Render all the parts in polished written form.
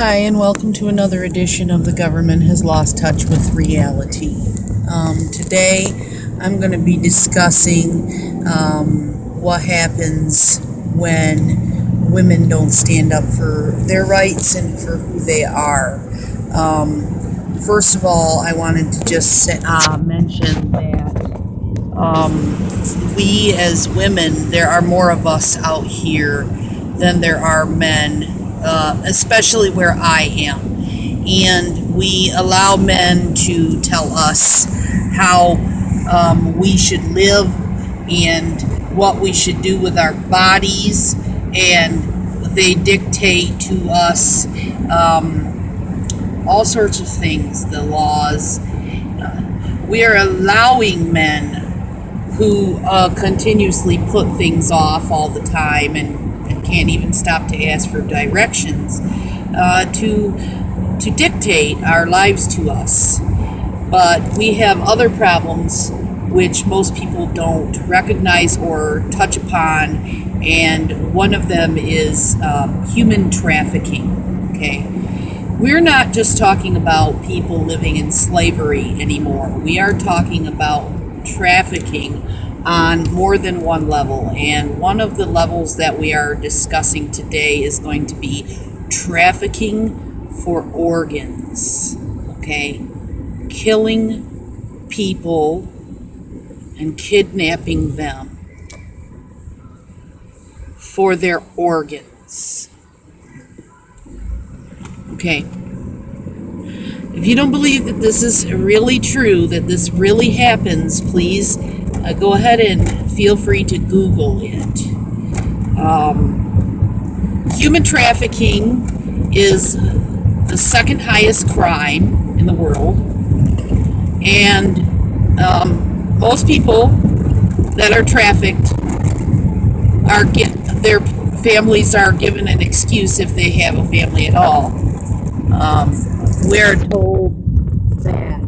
Hi, and welcome to another edition of The Government Has Lost Touch with Reality. Today, I'm going to be discussing what happens when women don't stand up for their rights and for who they are. First of all, I wanted to just mention that we as women, there are more of us out here than there are men, especially where I am. And we allow men to tell us how we should live and what we should do with our bodies, and they dictate to us all sorts of things, the laws. We are allowing men who continuously put things off all the time and can't even stop to ask for directions to dictate our lives to us. But we have other problems which most people don't recognize or touch upon, and one of them is human trafficking. Okay, we're not just talking about people living in slavery anymore. We are talking about trafficking on more than one level, and one of the levels that we are discussing today is going to be trafficking for organs. Okay, killing people and kidnapping them for their organs. Okay, if you don't believe that this is really true, that this really happens, please go ahead and feel free to Google it. Human trafficking is the second highest crime in the world, and most people that are trafficked their families are given an excuse if they have a family at all. We're told that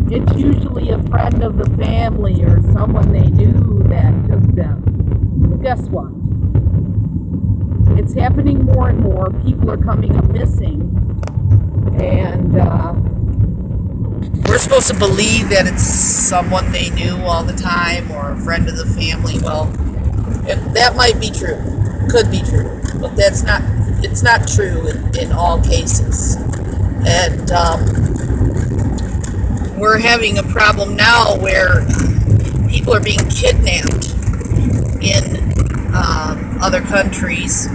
it's usually a friend of the family or someone they knew that took them. Well, guess what? It's happening more and more. People are coming up missing, and we're supposed to believe that it's someone they knew all the time or a friend of the family. Well, that might be true, could be true, but it's not true in all cases. And we're having a problem now where people are being kidnapped in other countries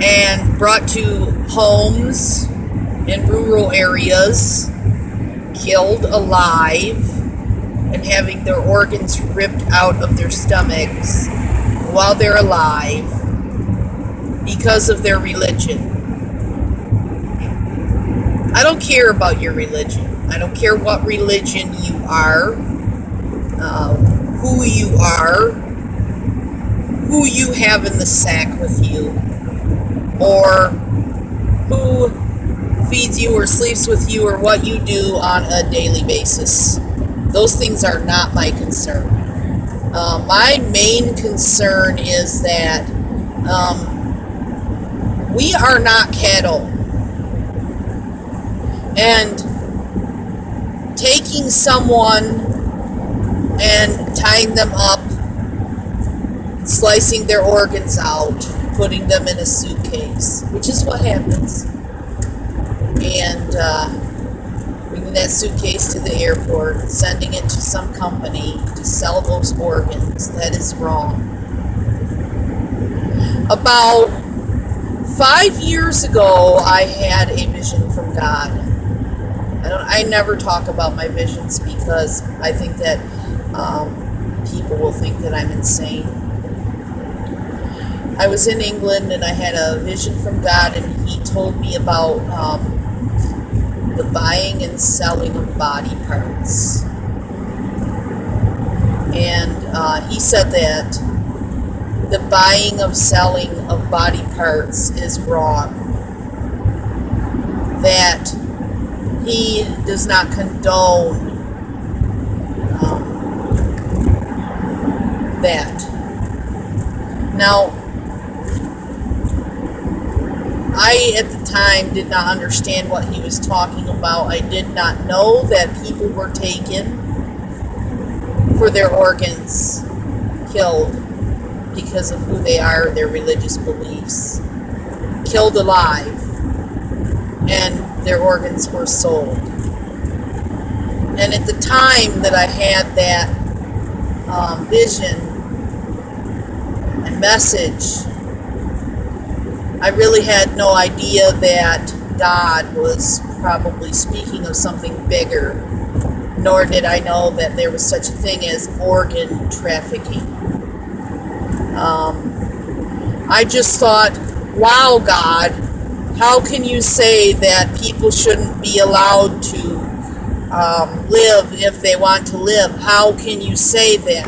and brought to homes in rural areas, killed alive, and having their organs ripped out of their stomachs while they're alive because of their religion. I don't care about your religion. I don't care what religion you are, who you are, who you have in the sack with you, or who feeds you or sleeps with you, or what you do on a daily basis. Those things are not my concern. My main concern is that we are not cattle. And taking someone and tying them up, slicing their organs out, putting them in a suitcase, which is what happens, and bringing that suitcase to the airport, sending it to some company to sell those organs, that is wrong. About 5 years ago, I had a vision from God. I never talk about my visions because I think that people will think that I'm insane. I was in England and I had a vision from God, and He told me about the buying and selling of body parts. And He said that the buying of selling of body parts is wrong. That He does not condone that. Now, I, at the time, did not understand what he was talking about. I did not know that people were taken for their organs, killed because of who they are, their religious beliefs, killed alive, and their organs were sold. And at the time that I had that vision and message, I really had no idea that God was probably speaking of something bigger, nor did I know that there was such a thing as organ trafficking. I just thought, wow, God, how can you say that people shouldn't be allowed to live if they want to live? How can you say that?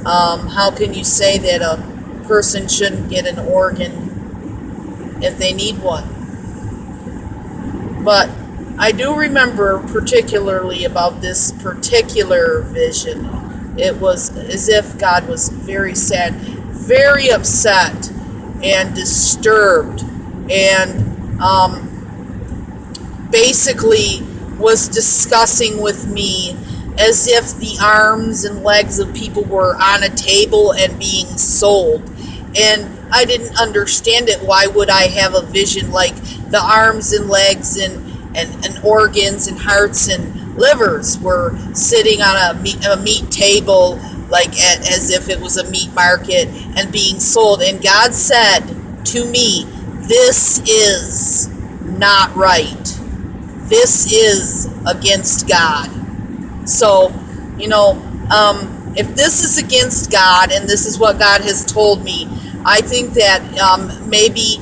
How can you say that a person shouldn't get an organ if they need one? But I do remember particularly about this particular vision. It was as if God was very sad, very upset, and disturbed, and basically was discussing with me as if the arms and legs of people were on a table and being sold. And I didn't understand it. Why would I have a vision like the arms and legs and organs and hearts and livers were sitting on a meat table, like as if it was a meat market and being sold? And God said to me, this is not right. This is against God. So, if this is against God and this is what God has told me, I think that maybe,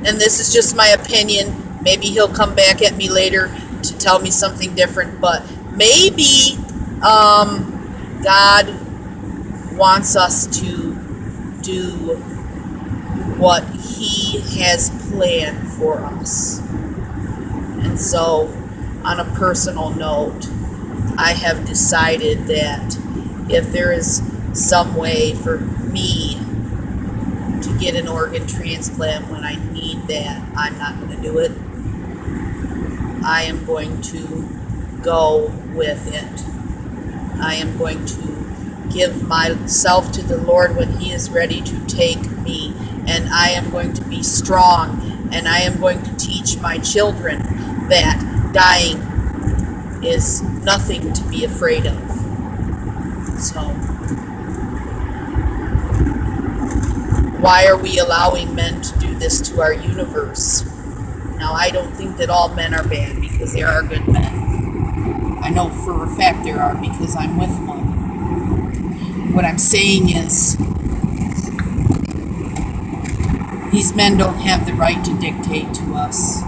and this is just my opinion, maybe he'll come back at me later to tell me something different, but maybe God wants us to do what he has planned for us. And so, on a personal note, I have decided that if there is some way for me to get an organ transplant when I need that, I'm not going to do it. I am going to go with it. I am going to give myself to the Lord when he is ready to take me. And I am going to be strong. And I am going to teach my children that dying is nothing to be afraid of. So, why are we allowing men to do this to our universe? Now, I don't think that all men are bad, because there are good men. I know for a fact there are, because I'm with one. What I'm saying is, these men don't have the right to dictate to us.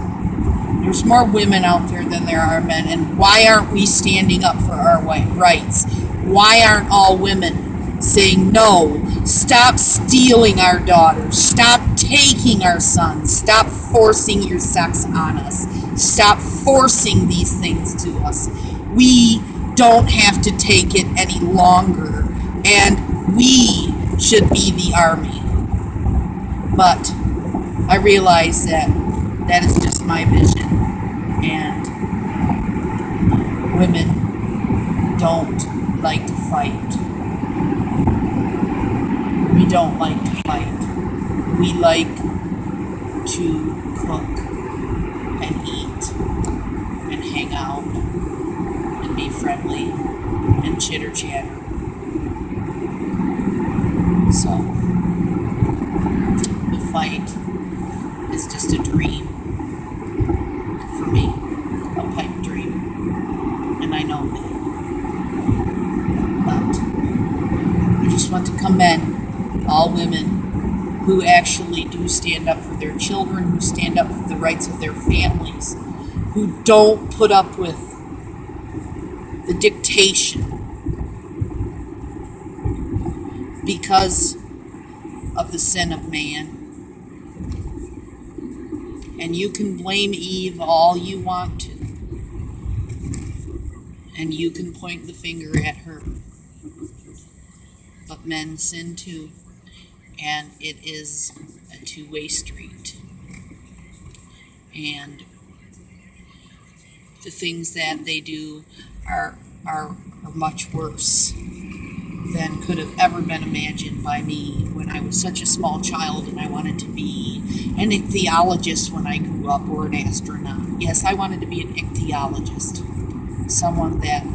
There's more women out there than there are men, and why aren't we standing up for our rights? Why aren't all women saying, no, stop stealing our daughters, stop taking our sons, stop forcing your sex on us, stop forcing these things to us. We don't have to take it any longer, and we should be the army. But I realize that that is just my vision, and women don't like to fight. We don't like to fight. We like to cook and eat and hang out and be friendly and chitter chatter. So, the fight is just a dream for me, a pipe dream, and I know that. But I just want to commend all women who actually do stand up for their children, who stand up for the rights of their families, who don't put up with the dictation because of the sin of man. And you can blame Eve all you want to, and you can point the finger at her. But men sin too, and it is a two-way street. and the things that they do are much worse than could have ever been imagined by me when I was such a small child and I wanted to be an ichthyologist when I grew up, or an astronaut. Yes, I wanted to be an ichthyologist, someone that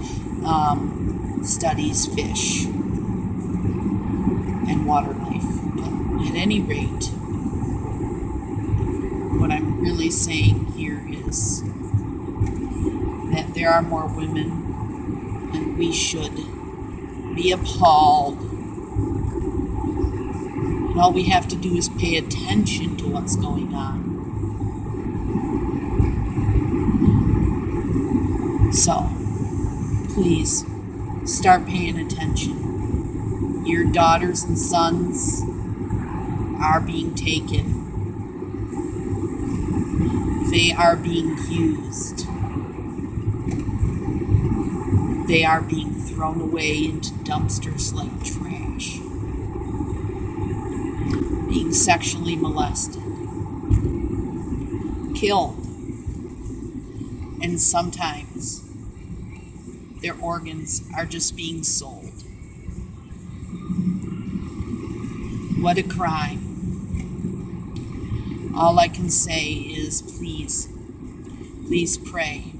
studies fish and water life. But at any rate, what I'm really saying here is that there are more women, and we should be appalled. And all we have to do is pay attention to what's going on. So, please, start paying attention. Your daughters and sons are being taken. They are being used. They are being thrown away into dumpsters like trash. Being sexually molested. Killed. And sometimes their organs are just being sold. What a crime. All I can say is please pray.